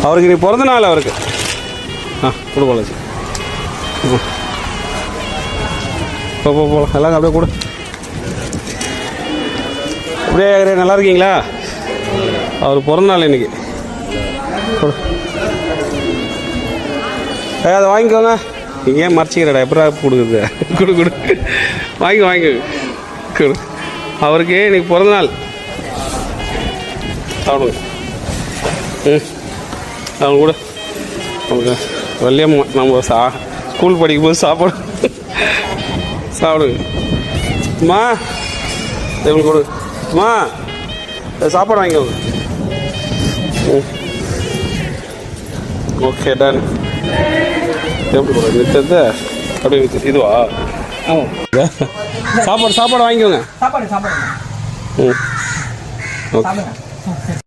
அவருக்கு நீ பிறந்த நாள் அவருக்கு. கொடு பாலாஜி. போகலாம் எல்லாம் அப்படியே கொடு. அப்படியே நல்லா இருக்கீங்களா? அவர் பிறந்த நாள் இன்னைக்கு. கொடு. அதை வாங்கிக்கோங்க. நீங்கள் ஏன் மறைச்சிக்கிறடா? எப்படா கொடுக்குறது? கொடு கொடு. வாங்கிக்கோங்க கொடு. அவருக்கு இன்னைக்கு பிறந்த நாள். சாப்பிடுங்க. அவங்க கூட நமக்கு வெள்ளையம்மா நம்ம ஸ்கூல் படிக்கும்போது சாப்பாடு சாப்பிடுங்க. அம்மா இவங்க கொடு. அம்மா சாப்பாடு வாங்கிக்கோங்க. Okay done. எப்படி போட நிறுத்தது? அப்படி இதுவா? சாப்பாடு வாங்கிக்கோங்க. ஓகே.